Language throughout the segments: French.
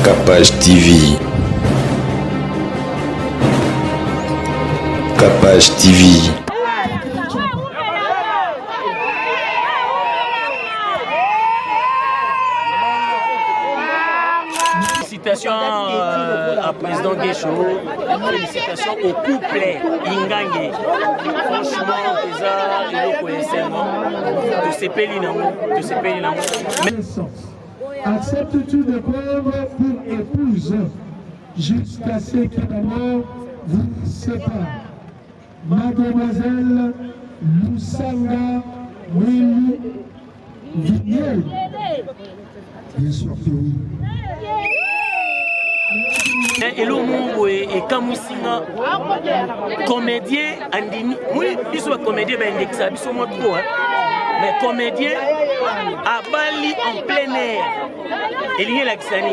Capage TV. Capage TV. Félicitations à président Guécho, félicitations au couple Ingange. Franchement, déjà, ils connaissent de ces pays. Acceptes-tu de prendre pour épouse jusqu'à ce que la mort vous sépare? Mademoiselle Lusanga Mwili Vigniel. Bien sûr que oui. Et le mot est Kamoussina, comédien, ils sont comédiens, ils sont trop, mais comédien à Bali en plein air. Il y a l'accent,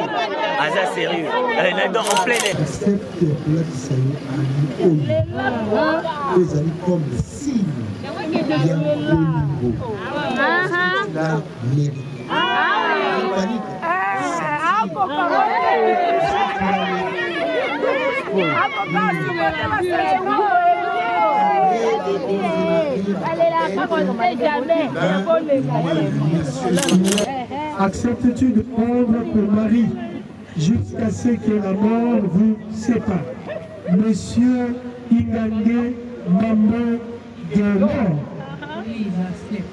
Aza sérieux, en plein air. Accepte l'accent à l'eau. Les amis comme signe, il y a un niveau. La mérite. Acceptes-tu de prendre pour mari jusqu'à ce que la mort vous sépare? Monsieur Ingange Mambo de l'or. Oui, j'accepte.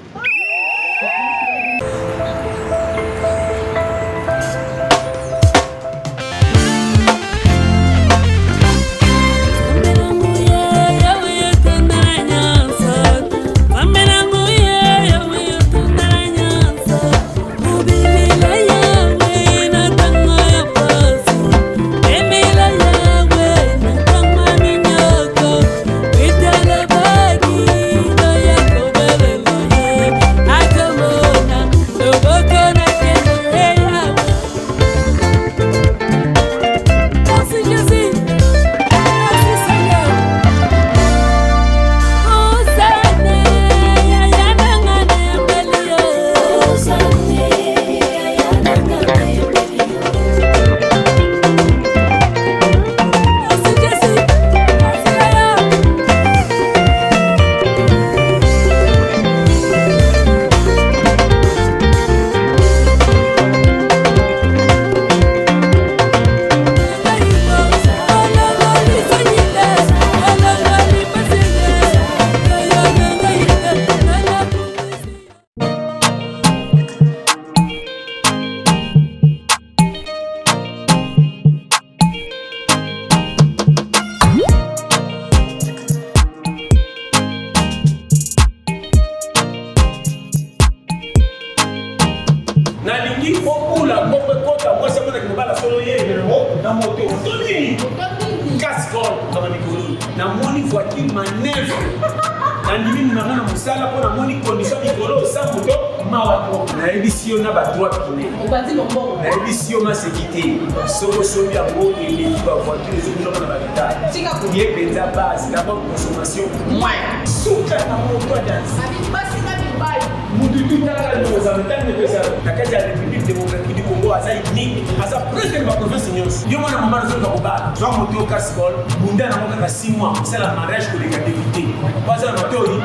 C'est la mariage que les gars d'éviter. Pas un moto, oui.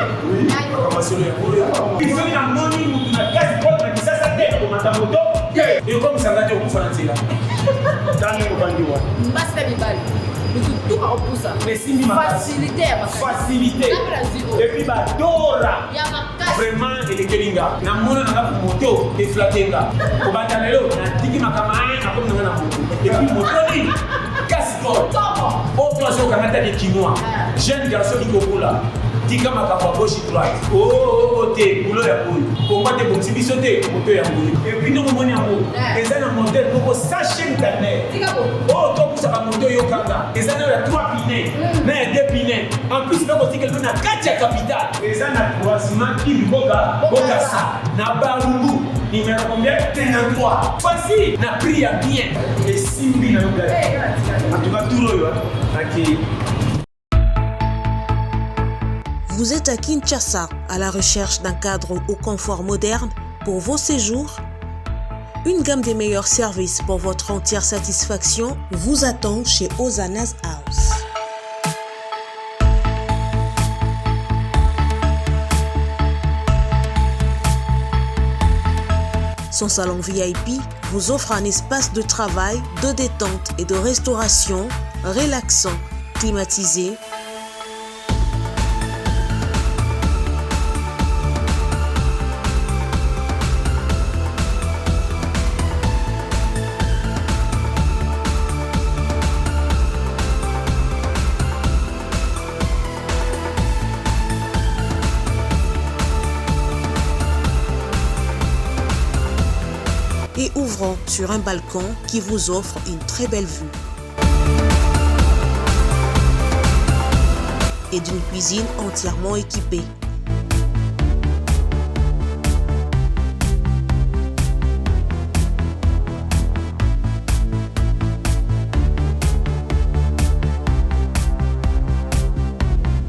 Il faut une harmonie, une casse-bonne, mais ça t'aide comme un moto. Et comme ça va te reprendre là. Dans le bandit. Basta bibali. Tout à repousser. Mais si facilité. Facilité. Et puis Dora. Vraiment il est kelinga. Na mona na moto et flatenga. Au bandalelo na tiki makamane na comme na moto. Et puis moto ni casse-bonne. Autre chose quand tu as des Chinois, jeune garçon qui court là, dit comme à gauche et droite. Oh, t'es boulot ya boule. Comment t'es bon, si tu sautes, moto ya boule. Et puis nous, on est en haut. Les gens ont monté pour sachet internet. Oh, toi, ça va monter au Kanga. Les gens ont 3 pinets, mais 2 pinets. En plus, il y a aussi quelqu'un qui a 4 capitales. Les gens ont 3 ciments qui boga ça. Na Barungu. Numéro combien? 33. Voici, n'a pris à bien. Et Simbi n'a pas. En tout cas, tout le monde. Vous êtes à Kinshasa à la recherche d'un cadre au confort moderne pour vos séjours? Une gamme des meilleurs services pour votre entière satisfaction vous attend chez Hosanna's House. Son salon VIP vous offre un espace de travail, de détente et de restauration relaxant, climatisé, et ouvrant sur un balcon qui vous offre une très belle vue. Et d'une cuisine entièrement équipée.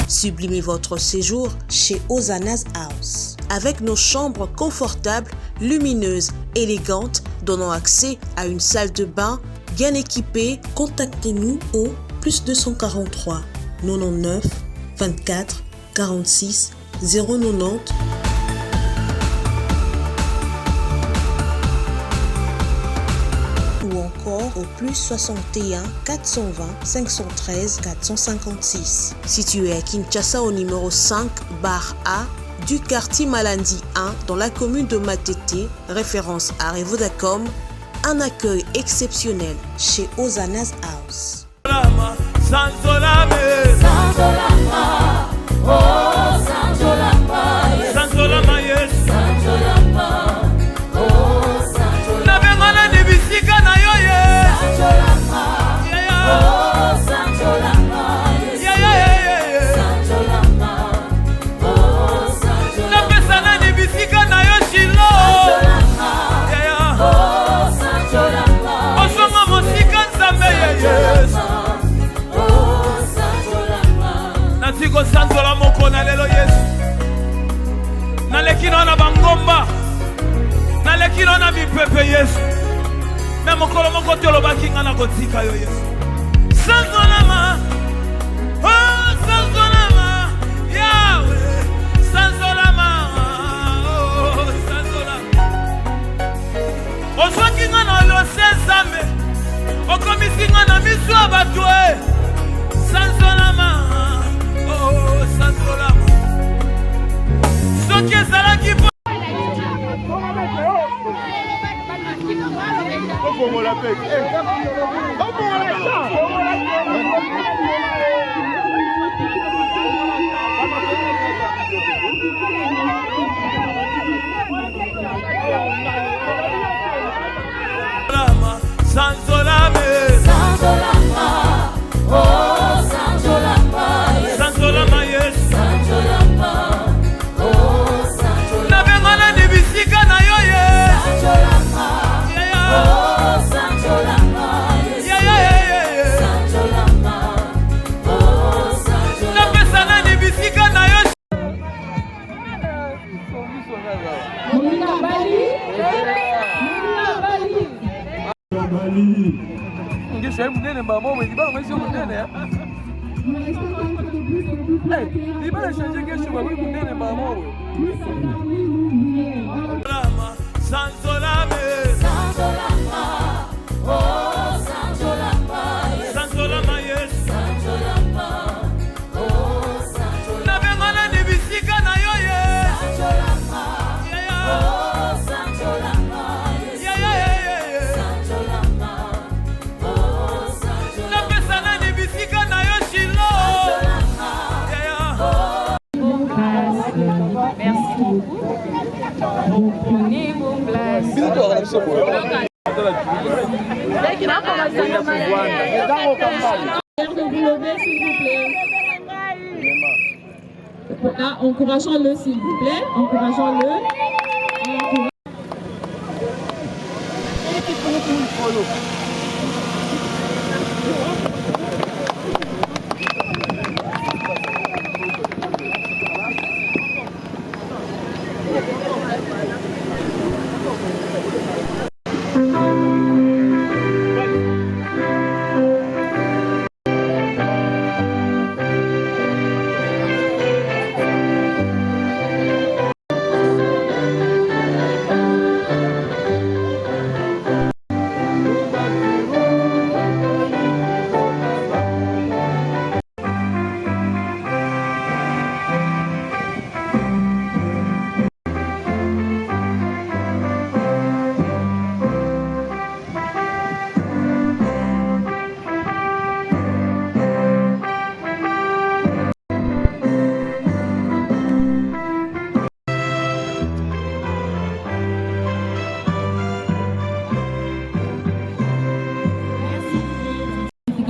Sublimez votre séjour chez Hosanna's House. Avec nos chambres confortables, lumineuses, élégantes, donnant accès à une salle de bain bien équipée, contactez-nous au +243 99 24 46 090 ou encore au +61 420 513 456. Situé à Kinshasa au numéro 5 bar A du quartier Malandi 1 dans la commune de Matete, référence à Revodacom, un accueil exceptionnel chez Hosanna's House. Sanzola moko na lelo Yesu naleki na bangomba naleki na mipepe Yesu na mokolo moko tolobaki nga na kotika yo Yesu sanzola ma oh sanzola ma Yahweh sanzola ma oh sanzola oswaki nga na lo sesame okomisi nga na miso ya bato sanzola ma soki ezalaki encourageons-le s'il vous plaît, encourageons-le.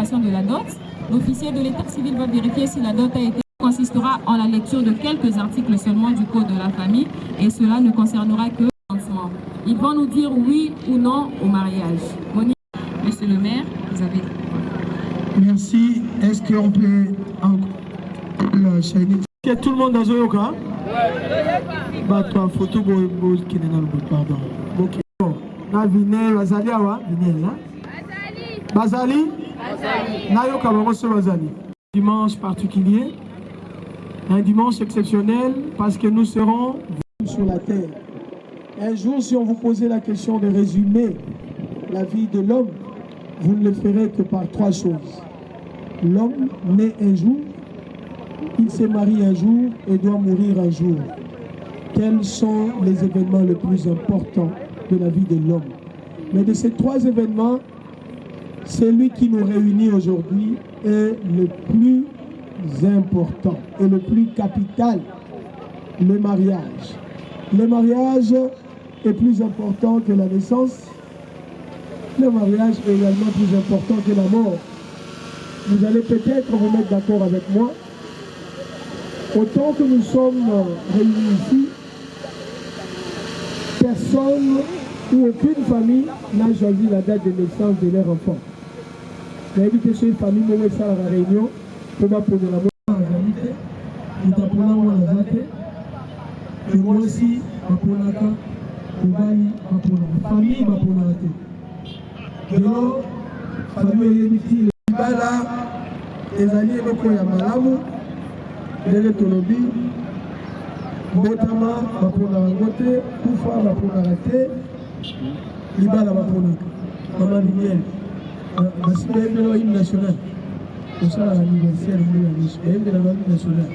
déclaration de la dot. L'officier de l'état civil va vérifier si la dot a été consistera en la lecture de quelques articles seulement du code de la famille et cela ne concernera que le lancement. Ils vont nous dire oui ou non au mariage. Monique, monsieur le maire, vous avez... Merci. Est-ce qu'on peut tout le monde dans un cas? Bah toi photo qui n'est dans le pardon. Ok. Na vine bazali awa vine là. Bazali. Nayoka bango bazali. Dimanche particulier. Un dimanche exceptionnel parce que nous serons sur la terre. Un jour, si on vous posait la question de résumer la vie de l'homme, vous ne le ferez que par trois choses. L'homme naît un jour, il se marie un jour et doit mourir un jour. Quels sont les événements les plus importants de la vie de l'homme? Mais de ces trois événements, celui qui nous réunit aujourd'hui est le plus important et le plus capital, le mariage. Le mariage est plus important que la naissance. Le mariage est également plus important que la mort. Vous allez peut-être vous mettre d'accord avec moi. Autant que nous sommes réunis ici, personne ou aucune famille n'a choisi la date de naissance de leur enfant. J'ai invité sur une famille pour faire la réunion pour m'apprendre la mort à la et moi aussi, ma famille m'a pour la alors, famille est les alliés locaux à Malamu, les Tolobi, Botama, ma pour la côté, Koufa, ma pour la raté, Libala, ma pour la maman Lilienne, ma semaine de l'hymne national. Pour ça, l'anniversaire de la famille nationale.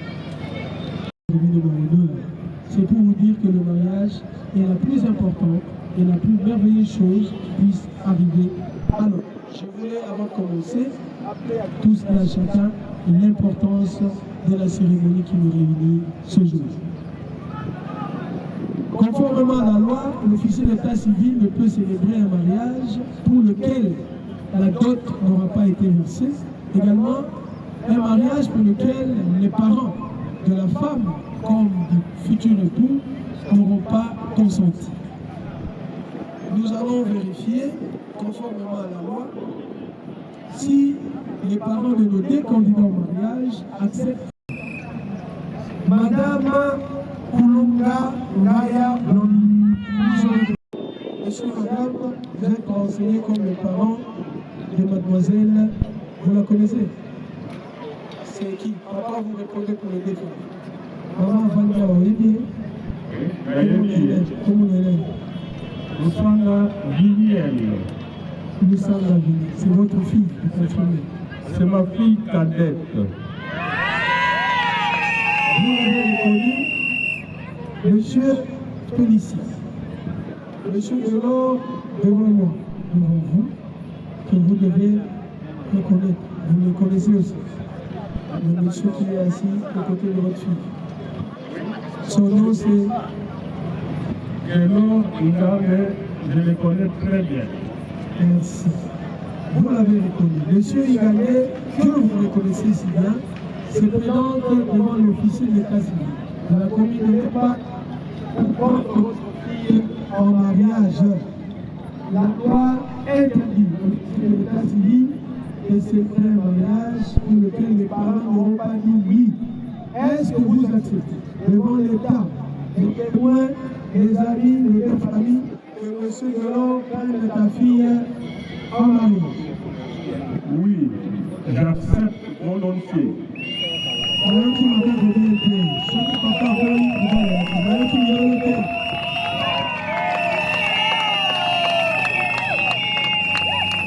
C'est pour vous dire que le mariage est la plus importante et la plus merveilleuse chose qui puisse arriver à l'homme. Je voulais, avant de commencer, appeler à tous et à chacun l'importance de la cérémonie qui nous réunit ce jour. Conformément à la loi, l'officier d'état civil ne peut célébrer un mariage pour lequel la dot n'aura pas été versée. Également, un mariage pour lequel les parents de la femme comme du futur époux n'auront pas consenti. Nous allons vérifier, conformément à la loi, si les parents de nos deux candidats au mariage acceptent. Madame Kulunga Ngaya Monsieur, madame, vous êtes renseignés comme les parents de mademoiselle, vous la connaissez? C'est qui? Papa, vous répondez pour le défunt. Maman Vania Olivier. Comment elle est? Lusanga Vivienne. Lusanga Vivienne. C'est votre fille, c'est ma fille cadette. Vous l'avez reconnu, Monsieur Félicie. Monsieur Delors, devant moi, devant vous, que vous devez reconnaître. Vous le connaissez aussi. Le monsieur qui est assis à côté de votre fille. Son nom c'est Delors Igame, je le connais très bien. Merci. Vous l'avez reconnu. Monsieur Igame, que vous reconnaissez si bien, se présente devant l'officier de l'état civil de la commune de l'EPA pour prendre votre fille en mariage. La loi interdit l'officier de l'état civil et c'est un mariage pour lequel les parents n'auront pas dit oui. Est-ce que vous acceptez devant l'État, les témoins, les amis, les deux familles, que M. Delors prenne ta fille en mariage? Oui, j'accepte mon dossier.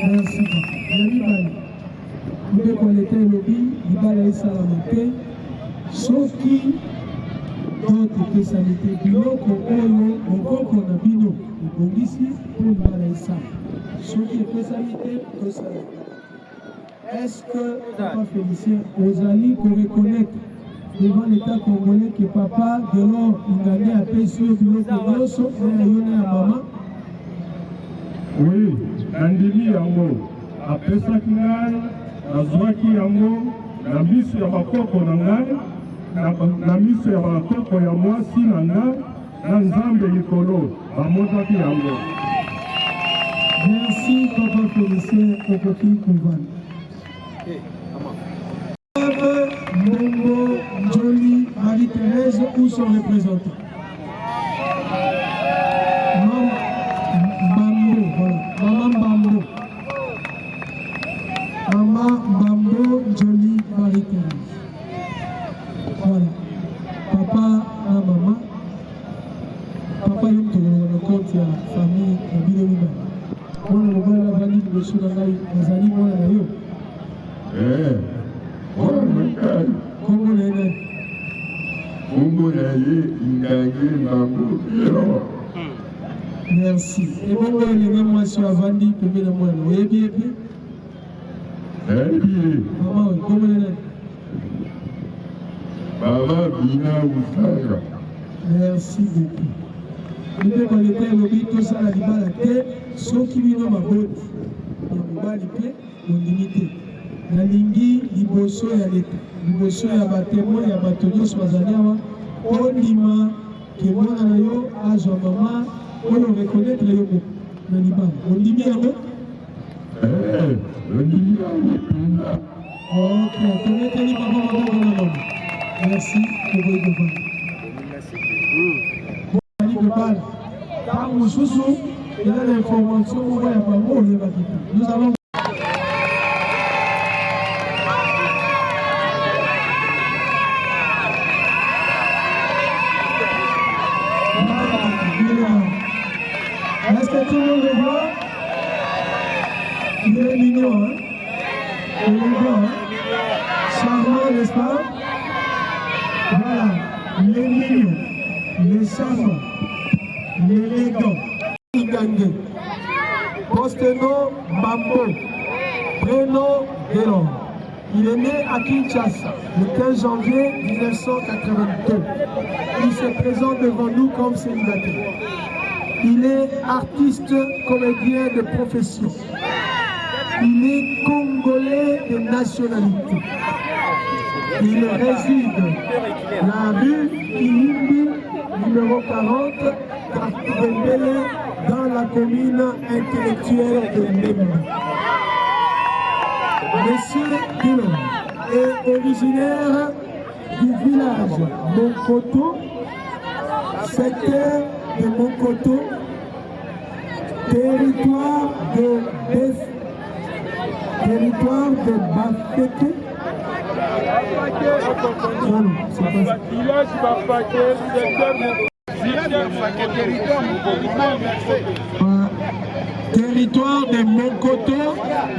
Merci. Vous connaissez le lobby, il va laisser la montée. Sauf qui d'autres spécialités bio qu'on a bino. Donc ici, pour le laisser. Sauf qui est spécialité que ça. Est-ce que Papa Félicien, aux alliés qu'on reconnaît devant l'État congolais que Papa Delors Ingane a payé sur le bureau de sauf à maman? Oui, Andeli Yango, après ça, nazwaki yango na miso ya bakoko na ngai, na miso ya bakoko ya mwasi na ngai, na Nzambe likolo bamotaki yango. Merci, Papa Commissaire Okoki Kouvane. Mbongo Njoli Marie-Thérèse ou son représentant? Maman Mbambo. Maman Mbambo Njoli Marie-Thérèse. Voilà. Papa et maman. Papa yom to na compte ya famille ya bino bino. Mwana mobala bali liboso na ngai nazali mwana na yo. Kongo na ye Ingange Mambo. Merci. Et bongo elenge mwasi avandi pembeni na mwana oyebi epe? Mama oyo kongo na ye Baba Bina Usanga. Merci beaucoup. Nous devons aller tout ça à libala te soki bino maboti ya mobali pe mondimité na lingi liboso ya leta liboso ya batémoin ya bato nyonso bazali awa ondima ke mwana na yo azwa mama oyo reconnaître yo moko na libala ondimi yango ondimi yango. Ok, tometeli papa maboko na mama. Merci koboyi kovanda. Global. Par Moussoussou, il a l'information où il y a pas mot, nous allons. Est-ce que tout le monde le voit? Il est mignon, hein? Il est beau, hein? Charmant, n'est-ce pas? Voilà, il est mignon, il est charmant. L'élégant, Ingange, post-nom Mambo, prénom Delon. Il est né à Kinshasa le 15 janvier 1982. Il se présente devant nous comme célibataire. Il est artiste, comédien de profession. Il est congolais de nationalité. Il réside la rue Kilimbi, numéro 40, dans la commune intellectuelle de Ndemba. Monsieur Dillon est originaire du village Monkoto, secteur de Monkoto, territoire de Bafeke. Territoire de Monkoto,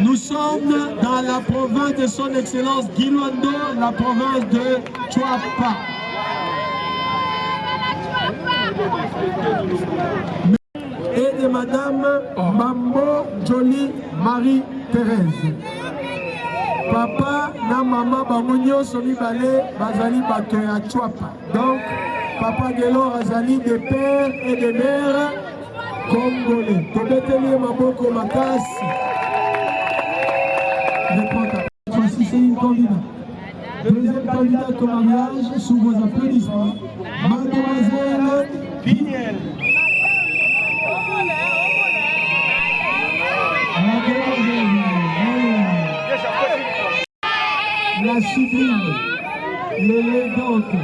nous sommes dans la province de son excellence Guilwando, la province de Chouapa. Et de Madame Mambo Njoli Marie-Thérèse. Papa na maman bamunyo somi balé bazali bato ya Chouapa. Donc Papa Gelor azali de père et de mère congolais. Tobeteli maboko makasi. Voici c'est une candidate. Deuxième candidate au mariage sous vos applaudissements. Mademoiselle Vignel. La sublime, l'élégante,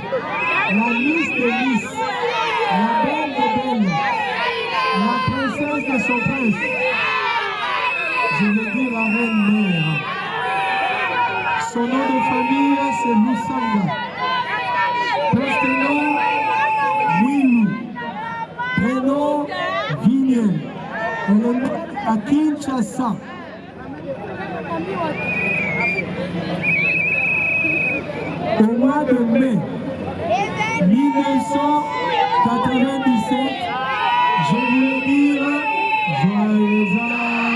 la Miss de Miss, la belle de belle, la princesse de son prince, je veux dire la reine mère. Son nom de famille c'est Lusanga, prénom Wilou, prénom Vignel, elle est née à Kinshasa. Au mois de mai 1997, je voulais dire joyeux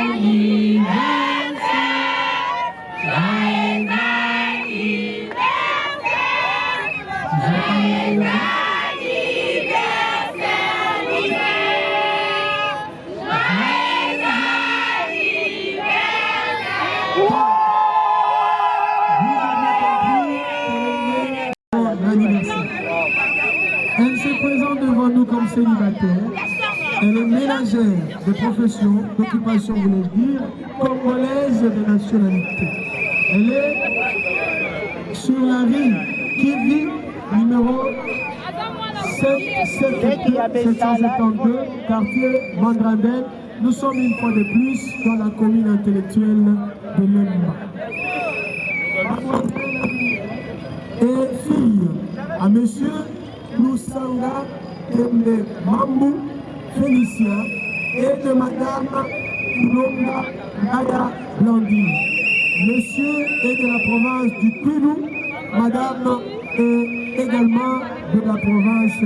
anniversaire, joyeux anniversaire, joyeux anniversaire. célibataire, elle est ménagère de profession, d'occupation, voulais-je dire, congolaise de nationalité. Elle est sur la rue Kivi, numéro 772, quartier Mandrandel. Nous sommes une fois de plus dans la commune intellectuelle de Lemba. Et fille à monsieur Lusanga Kembe Mambou Félicien et de madame Kulonga Naya Blandine. Monsieur est de la province du Kwilu, madame est également de la province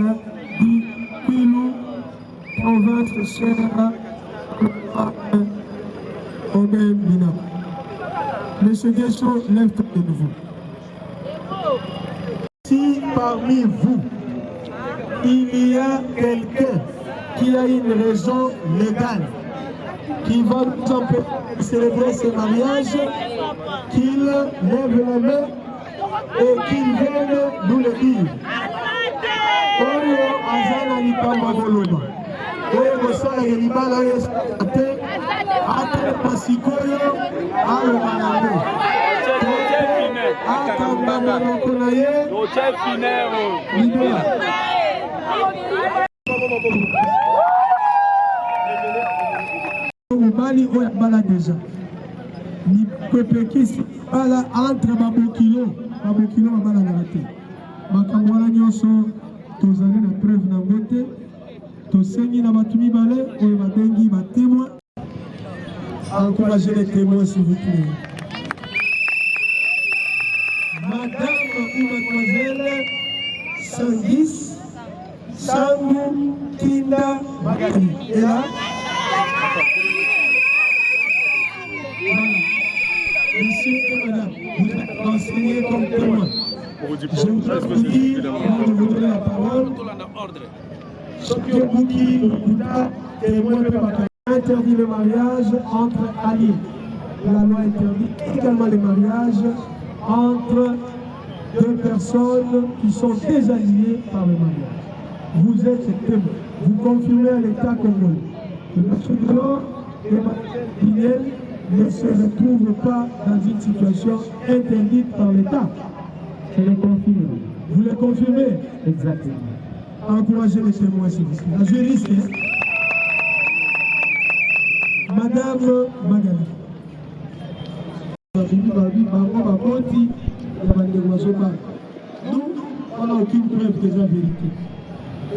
du Kwilu, province chère au même Mina. Monsieur Guéchon, lève-toi de nouveau. Si parmi vous, il y a quelqu'un qui a une raison légale qui va nous empêcher de célébrer ce mariage, qu'il lève la main et qu'il vienne nous le dire. Oyo azana likamba boloma. Oyo kosala libala ate ate pasikoyo alo banango. Akamba monoko na ye. Libela. Mobali oyo bala deja. Ni pepekisi bala entre babokilo babala na te. Makambo wana nyonso tozali na preuve na mbote. Tosengi na bato mibale oyo babengi ba témoins. Encouragez les témoins s'il vous plaît. Madame ou mademoiselle Sangis Sangou Kinda Magali. Et là, monsieur et madame, vous êtes renseignés comme témoins. Je voudrais vous dire, avant de vous donner la parole, ce que vous qui témoins interdit le mariage entre alliés. La loi interdit également le mariage entre deux personnes qui sont désaliées par le mariage. Vous êtes témoin. Vous confirmez à l'État congolais que M. Delors et Mme Pinel ne se retrouvent pas dans une situation interdite par l'État. Je le confirme. Vous le confirmez? Exactement. Encouragez les témoins, s'il vous plaît. La juriste, Madame Magali. Nous, on n'a aucune preuve de la vérité.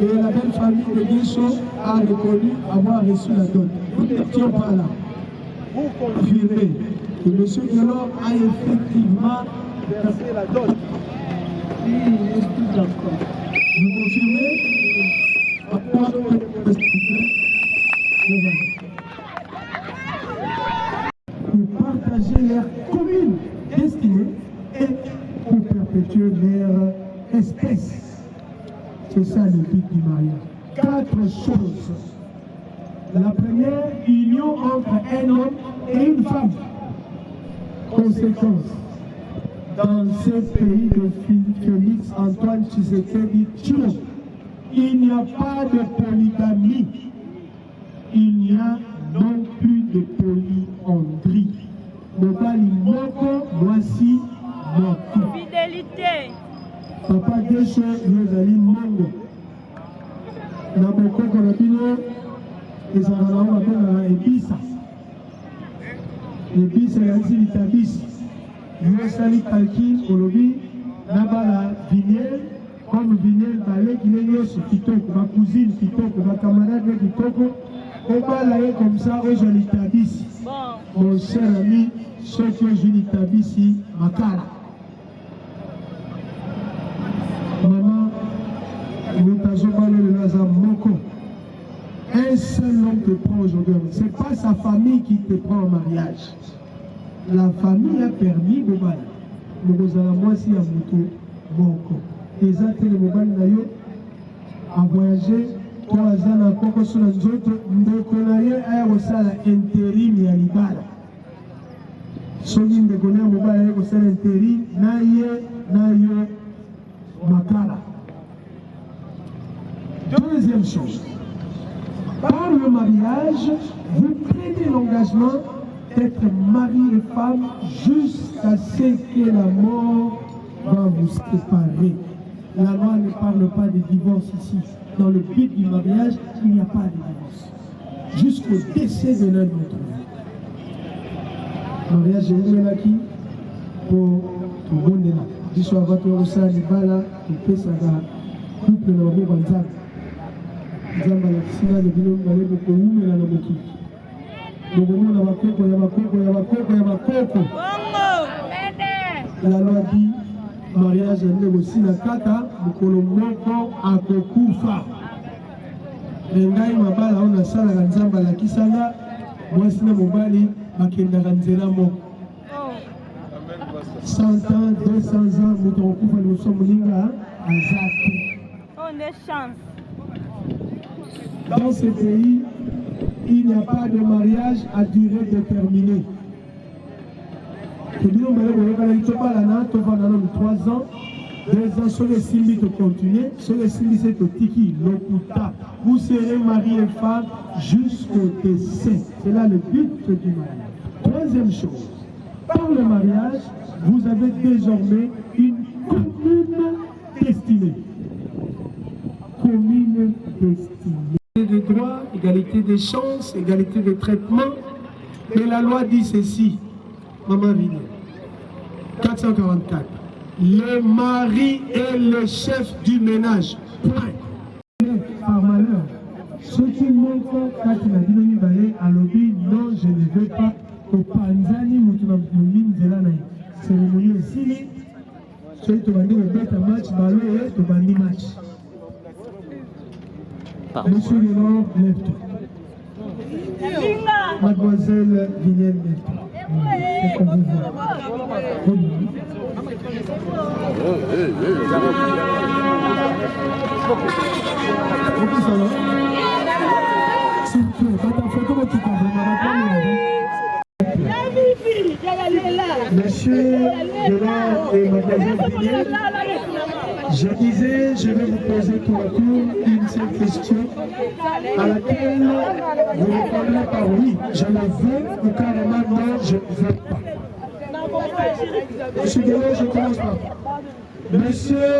Et la belle famille de Guéchon a reconnu avoir reçu la dot. Nous n'étions pas là. Vous confirmez que M. Delors a effectivement versé la dot. Vous confirmez? Pour partager leur commune destinée et pour perpétuer leur espèce. C'est ça le but du mariage. 4 choses. La première, union entre un homme et une femme. Conséquence. Dans ce pays de Félix Antoine Tshisekedi Tshilombo, il n'y a pas de polygamie. Il n'y a non plus de polyandrie. Mobali moko, voici moko. Fidélité. Papa Guécho, Yozali Mongo. Na moko konabino, ezalaka na babengaka ebisa. Ebisa yazali litabisi. Yosali calcul olobi na bala viniel, comme viniel baleki nyonso kitoko, ba cousine kitoko, ba camarade kitoko, obala ye comme ça ozali litabisi. Mon cher ami, ce que je litabisi makala. Maman, nous t'avons parlé de Lazare Moko. Un seul homme te prend aujourd'hui. Ce n'est pas sa famille qui te prend en mariage. La famille a permis de bailler. Nous allons moi aussi à Moko Moko. Les actes de Mobile Nayo a voyagé. Trois ans encore sur les autres. Nous connaissons intérim et Alibala. Ceux qui me connaissent Mobile Nayo intérim. Nayo Makala. Deuxième Troisième chose, par le mariage, vous prenez l'engagement d'être mari et femme jusqu'à ce que la mort va vous séparer. La loi ne parle pas de divorce ici. Dans le but du mariage, il n'y a pas de divorce. Jusqu'au décès de l'un d'entre vous. Mariage est où là qui pour tout le monde est là. Biso avatu osa libala kupesa ga couple na maboko nzambe. Nzambe la kisina le bino mbale ko umela na moki. Bobomo na bakoko ya bakoko ya bakoko ya bakoko. La loi dit mariage est négocié na kata mukolo moko akokufa. Ngai mabala ona sala ga nzambe la kisanga mwasi na mobali bakendaka nzela moko. 100 ans, 200 ans, nous sommes à on est chance. Dans ce pays, il n'y a pas de mariage à durée déterminée. Nous avons 3 ans, 2 ans, sur les Simbi de continuer, sur les Simbi c'est au Tiki, l'Okuta. Vous serez mari et femme jusqu'au décès. C'est là le but du mariage. Troisième chose, par le mariage, vous avez désormais une commune destinée. Commune destinée. Égalité de droits, égalité des chances, égalité de traitement. Mais la loi dit ceci, Maman Vini, 444. Le mari est le chef du ménage. Point. Par malheur, ceux qui montrent quand il a dit à l'objet, non, je ne veux pas. Au Panzani, cérémonie ici, ceux qui ont dit le bête match, ballon et le bandi match. Monsieur Lénor, lève-toi. Mademoiselle Vignelle, lève-toi. C'est comme vous voyez. Monsieur Delors et Mademoiselle Vignelle, je disais, je vais vous poser tour à tour une seule question à laquelle vous répondrez par oui, je le veux, ou carrément non, je ne veux pas. Monsieur Delors, je commence par Monsieur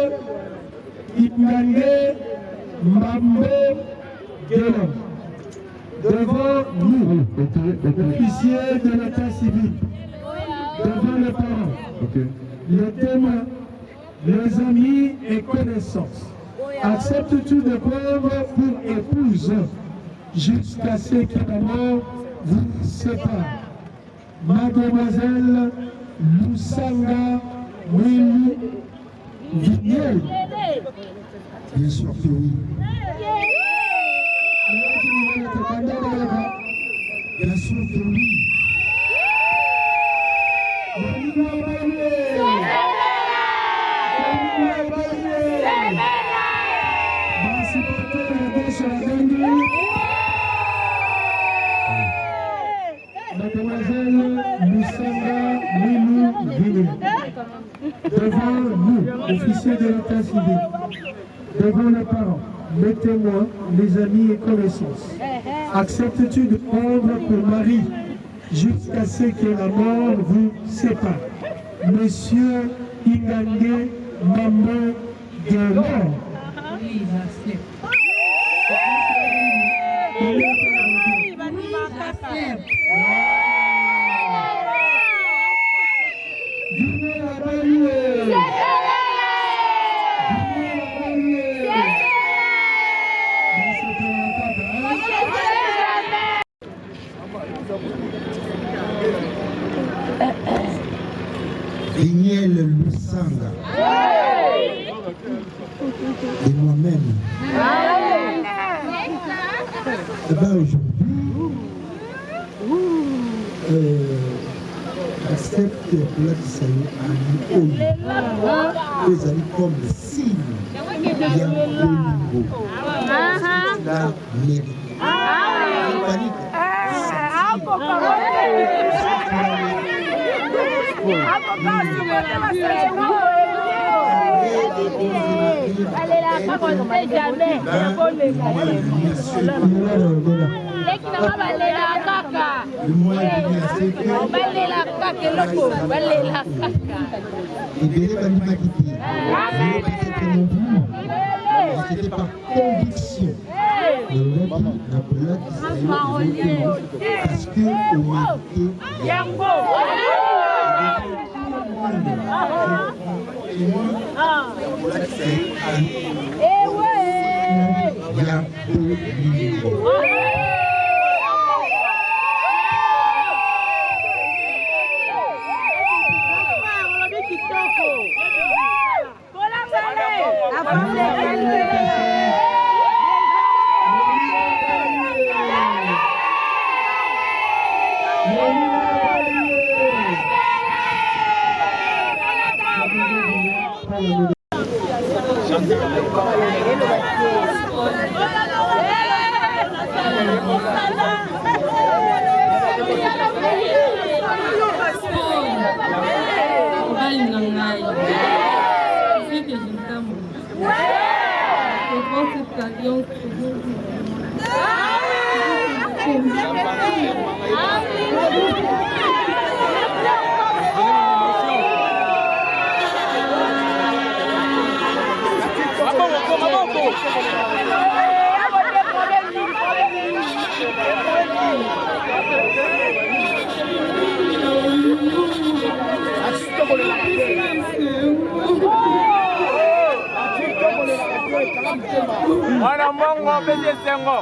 Ipangue Mambo Delors, devant nous, officiers de l'état civil, devant les parents, les témoins, les amis et connaissances, acceptes-tu de prendre pour épouse jusqu'à ce que la mort vous sépare? Mademoiselle Lusanga Willy Vignelle. Bien sûr que oui. Bien sûr que oui. Mademoiselle Lusanga Milou Vini, devant nous, officiers de l'état civil, devant les parents, les témoins, les amis et connaissances, acceptes-tu de prendre pour mari jusqu'à ce que la mort vous sépare? Monsieur Ingange Mambo Delors. Oui, j'accepte. Vignelle Lusanga et moi-même. Eh bien aujourd'hui, accepte la salut à nous, les amis comme signe, il y a un niveau. La mérite. C'était par conviction. Parce que Mwana mongo pese sengo.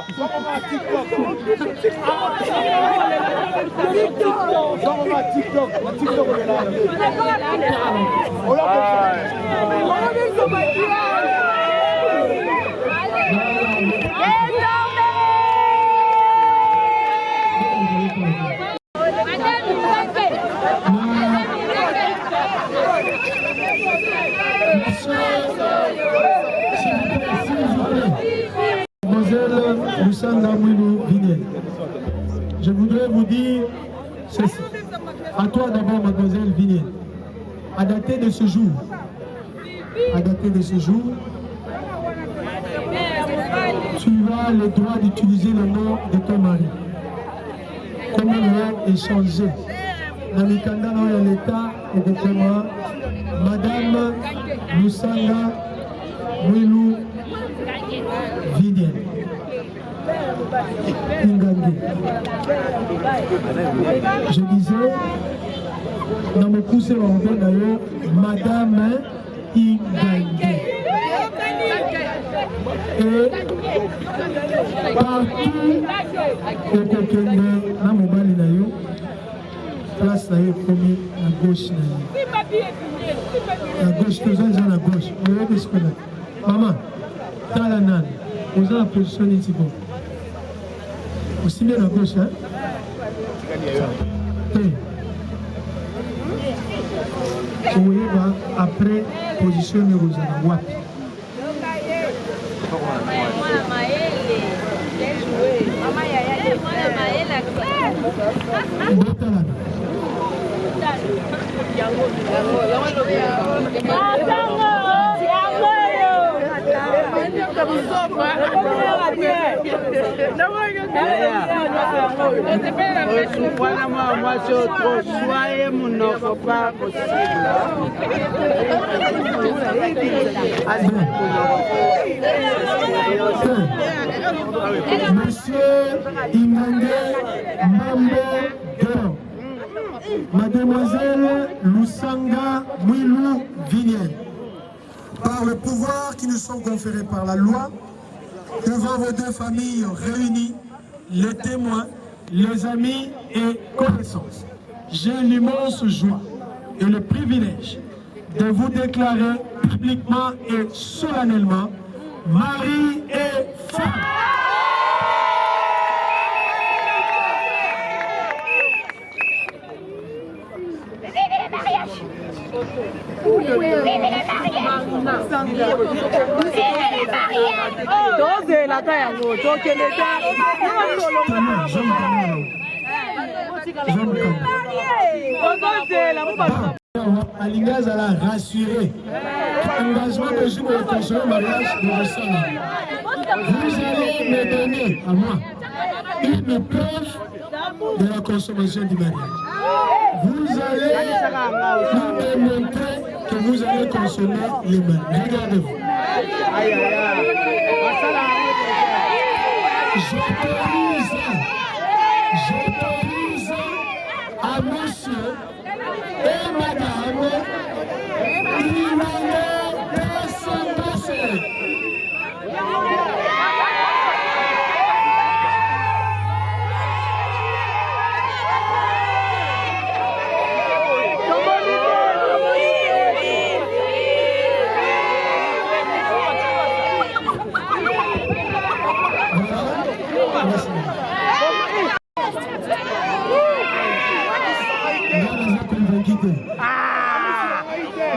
Mademoiselle Lusanga Mwilou Vinier, je voudrais vous dire ceci. À toi d'abord, mademoiselle Vinier, à dater de ce jour, tu as le droit d'utiliser le nom de ton mari. Comment loi est changé dans le candidat de l'État et de comment Madame Lusanga Mwilou Vinier. Je disais, dans mon poussé on donne d'ailleurs Madame Ingangue. Et partout au côté de la mobile d'ailleurs, place d'ailleurs premier à gauche d'ailleurs. La gauche, tous les gens à gauche. Vous voyez ce qu'on a. Maman, dans la nane, vous avez la position ici. Aussi bien à gauche, hein? Vous voyez, après, positionner aux alouates. Monsieur Ingangue Mambo Doro, Mademoiselle Lusanga Mwilou Vinier, par le pouvoir qui nous sont conférés par la loi, devant vos deux familles réunies, les témoins, les amis et connaissances, j'ai l'immense joie et le privilège de vous déclarer publiquement et solennellement mari et femme. Alingaza l'a rassuré. engagement que je me consoler au mariage de vos sœurs. Vous allez me donner à moi une preuve de la consommation du mariage. Vous allez nous démontrer que vous allez consommer le mariage. Regardez-vous. J'autorise à monsieur et madame une année de s'embrasser.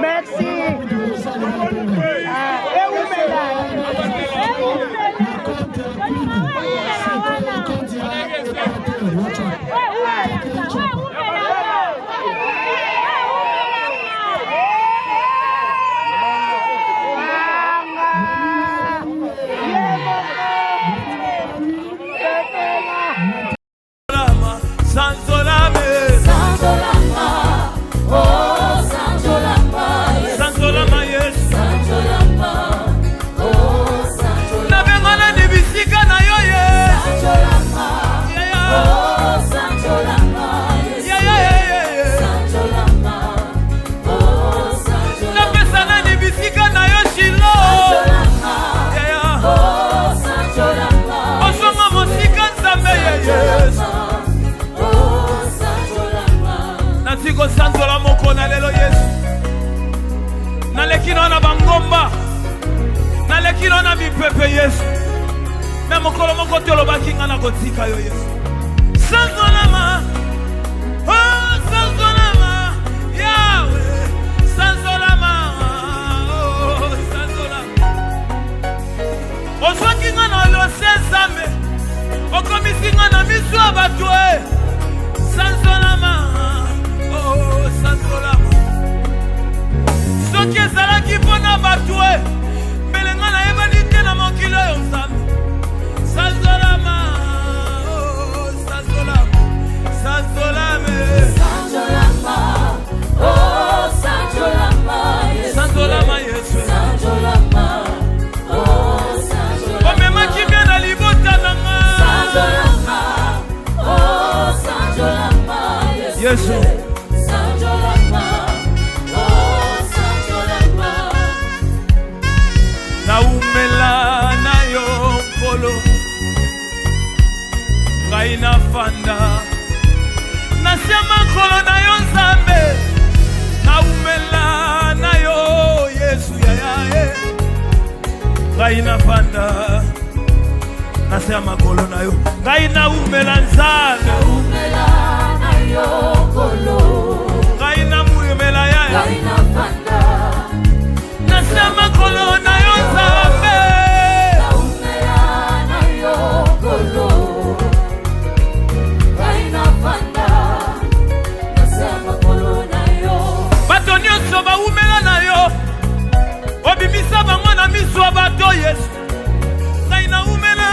Merci. Sanzola moko na lelo Yesu. Nalekino na bangomba. Nalekino na mipepe Yesu. Na mokolo moko tolo bakinga na kotika yo Yesu. Sanzola ma. Oh sanzola ma. Yahweh. Sanzola ma. Oh sanzola. Oswakinga na lo sesame. Okomisinga na misu abatwe. Sanzola ma. Soki ezalaki mpona bato mbelenga nayebani te na mokili oyo nzambe sanzolama sanzolama sanzolame sanzolama sanzolama Yesu sanzolama omemaki mie na libota nanga sanzolama sanzolama Yesu naumela na yo nkolo ngai nafanda nasia makolo na yo nzambe naumela na yo Yesu yayae ngai nafanda nasia makolo na yo ngai naumela nzambe naumela na yo nkolo ngai naumela yae ngai nafanda nasia makolo na yo nzambe naumela na yo nkolo ngai nafanda nasia makolo na yo bato nyonso baumela na yo obimisa bango na miso ya bato Yesu ngai naumela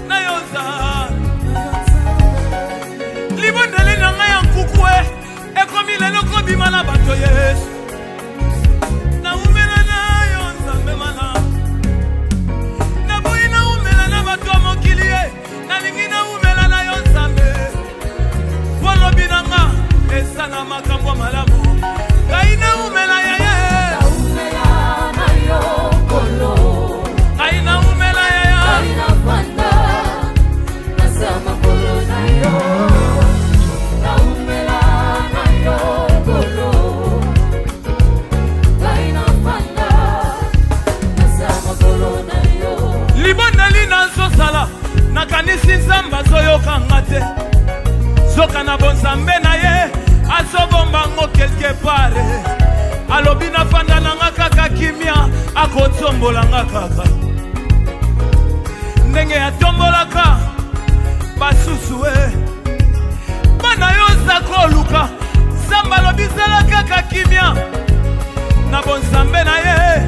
na yo nzambe libondeli na ngai ya nkuku ekomi lelo kobima na bato Yesu naumela na yo nzambe mana naboyi naumela na bato ya mokili nalingi naumela na yo nzambe polobi na nga eza na makambo malamu ngai naumela yeye naumela na yo kolo ngai naumela yeye ngai nafanda nasa makolo na yo naumela na yo kolo ngai nafanda nasa makolo na yo libondeli na nzosala nakanisi nzambe azoyokanga te zoka na bonzambe na ye azobombango quelque part alobi nafanda nanga kaka kimia akotombolanga kaka ndenge yatombolaka basusu bana yo oza koluka nzambe alobi zala kaka kimia na bonzambe na ye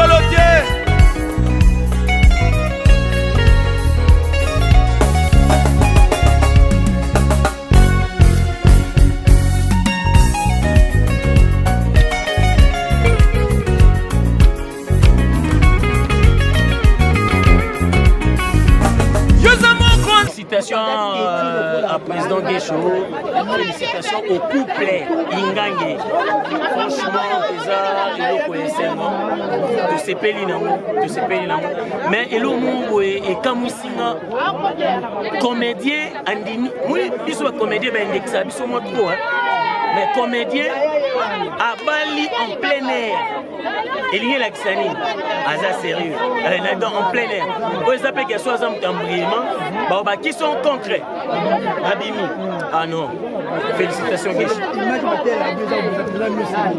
Lotier. Félicitations à président Guécho, félicitations au couple Ingange. Franchement, tu sais pas mais elo mungu et kamusinga comédien andini oui biso comédien ba indexa biso mo trop mais comédien à Bali en plein air. Et lié l'accent, Aza sérieux, en plein air. Vous savez qu'il y a 60 embriements, qui sont contre Abimi. Ah non, félicitations Guécho.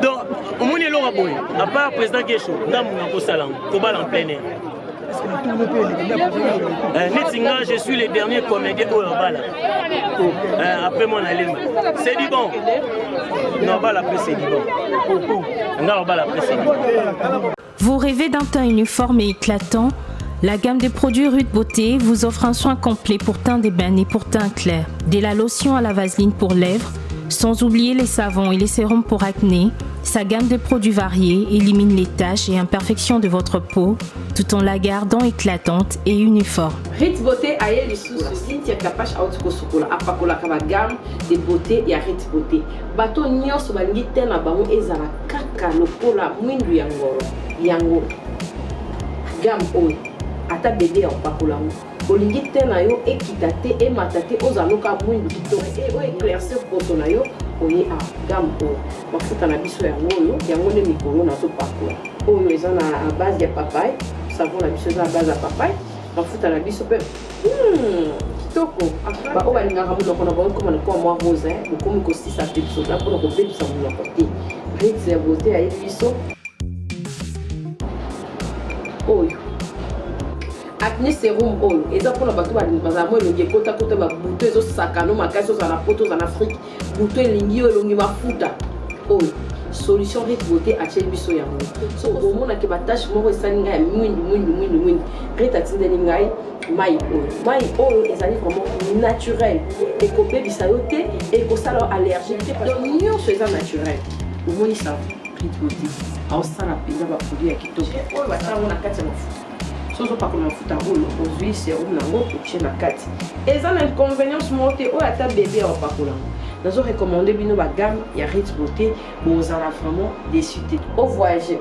Donc, au moins, il y a à part le président Guécho, il en plein air. Je suis le dernier comédien au Bala. Après mon allemand. C'est du bon. Non, Bala après c'est du bon. Non, Bala après c'est du bon. Vous rêvez d'un teint uniforme et éclatant? La gamme de produits Rude Beauté vous offre un soin complet pour teint d'ébène et pour teint clair. De la lotion à la vaseline pour lèvres, sans oublier les savons et les sérums pour acné. Sa gamme de produits variés élimine les taches et imperfections de votre peau tout en la gardant éclatante et uniforme. Rude Beauté a les sous Cynthia Kapash Outko Sukola apakola kama gamme de beauté ya Rude Beauté. Bato nyonso balingi tena bango ezala kaka lokola mwindu ya ngoro. Yango gamme oyo ata bébé apakola ngo. Olingi tena yo ekitate e matate ozaloka mwindu kitore e o éclaircir poto na yo. Oye a gamme oyo mafuta na biso yango nde mikolo nazopakola oyo eza na base ya papaye savon na biso eza na base ya papaye mafuta na biso mpe kitoko oyo balingaka monoko na bango koma nakoma mwa rose bokomi kosisa te biso na mpona kobebisa monoko te Rude Beauté ayebi biso oyo acné sérum oyo eza mpona bato bazala mo elongi ekota babuto ezosakano makasi ozala na poto ozala na afrique buto elingi oyo elongi mafuta oyo solution Rude Beauté atie biso yango so omonaki batashe moko esali ngai ya mwindu Rude atindeli ngai mai oyo ezali vraiment naturel ekobebisa yo te ekosala allergie te donc nyonso eza naturel omoni sa Rude Beauté aosala mpenza baproduit ya kitoko oyo basalango na kati ya mafuta sozo pakola mafuta oyo ozwi serum nango otie na kati eza na inconvénience moko te oyo ata bébé aopakola ngo nazo recommander bino ba gamme ya Rude Beauté bozala vraiment déçu te au voyager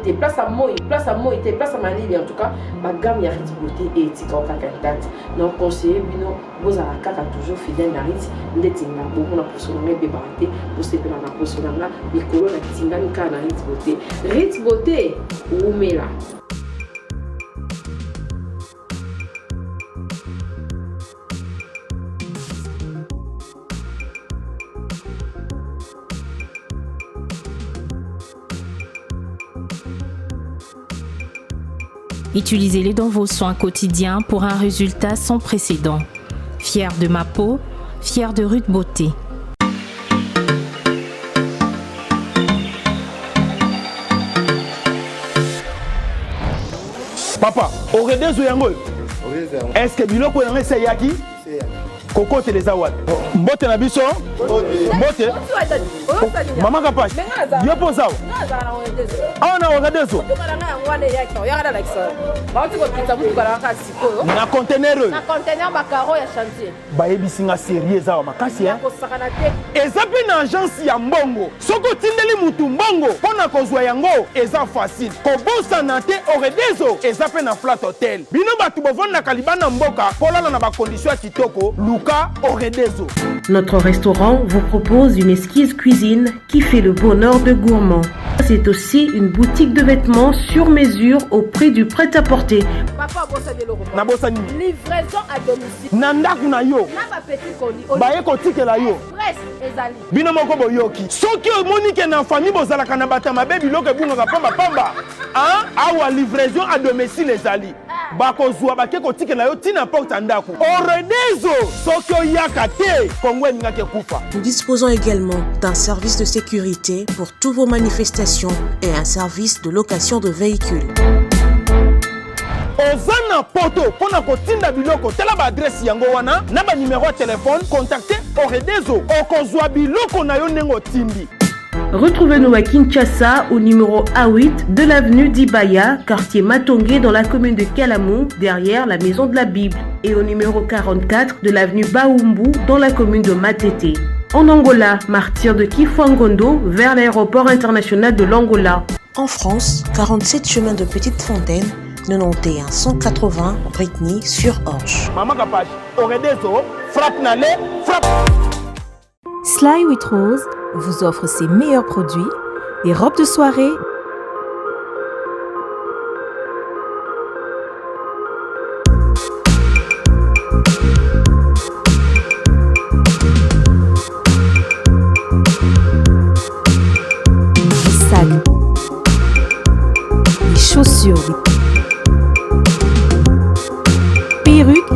te place à moi te place à Malili en tout cas ba gamme ya Rude Beauté et etika okaka date donc conseiller bino bozala kaka toujours fidèle na Rude ndetinga bomona poso na bébé barate bosepela na poso na mikolo na tingani ka na Rude Beauté Rude Beauté umela. Utilisez-les dans vos soins quotidiens pour un résultat sans précédent. Fier de ma peau, fier de Rude Beauté. Papa, au redezo yango. Est-ce que biloko yango eseyaki? Coco Télézawad. Mbote na biso? Mbote? Maman Kapash. Yo posa. Ah na wakadeso. Na conteneur. Na conteneur bakaro ya chantier. Ba yebisinga sérieux za makasi hein. Eza pe na agence ya mbongo. Soko tindeli mutu mbongo pona kozwa yango eza facile. Kobosa na te oredezo eza pe na flat hotel. Bino batu bovanda kalibana mboka polala na ba condition ya kitoko. Notre restaurant vous propose une esquisse cuisine qui fait le bonheur de gourmands. C'est aussi une boutique de vêtements sur mesure au prix du prêt-à-porter. Livraison à domicile. Nandaku na yo. Baye kotike la yo. Bino moko boyoki. Soki omonique na famille bozala kana batama baby loke bunga pamba. Hein? Awa livraison à domicile ezali. bakozwa bake kotikela yo tina porte ndako oredezo soki oyaka te kongo eningaki kufa. Nous disposons également d'un service de sécurité pour toutes vos manifestations et un service de location de véhicules. Ozana poto pona kotinda biloko tela ba adresse yango wana na ba numéro de téléphone contactez Oredezo okozwa biloko na yo nengo tindi. Retrouvez-nous à Kinshasa au numéro A8 de l'avenue d'Ibaya, quartier Matongé dans la commune de Kalamou, derrière la maison de la Bible, et au numéro 44 de l'avenue Baoumbu dans la commune de Matete. En Angola, martyr de Kifuangondo vers l'aéroport international de l'Angola. En France, 47 chemin de Petite Fontaine, 91 180 Britny sur Orge. Maman Kapage, Oredezo, frappe nale, frappe. Sly with Rose vous offre ses meilleurs produits, les robes de soirée, les sacs, les chaussures, les perruques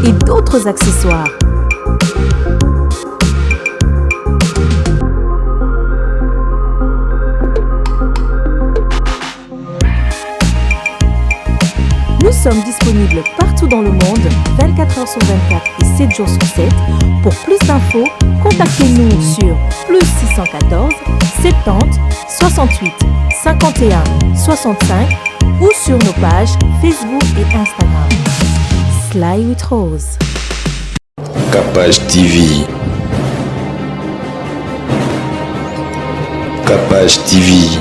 et d'autres accessoires. Nous sommes disponibles partout dans le monde, 24 heures sur 24 et 7 jours sur 7. Pour plus d'infos, contactez-nous sur +614 70 68 51 65 ou sur nos pages Facebook et Instagram. Sly with Rose. Capage TV. Capage TV.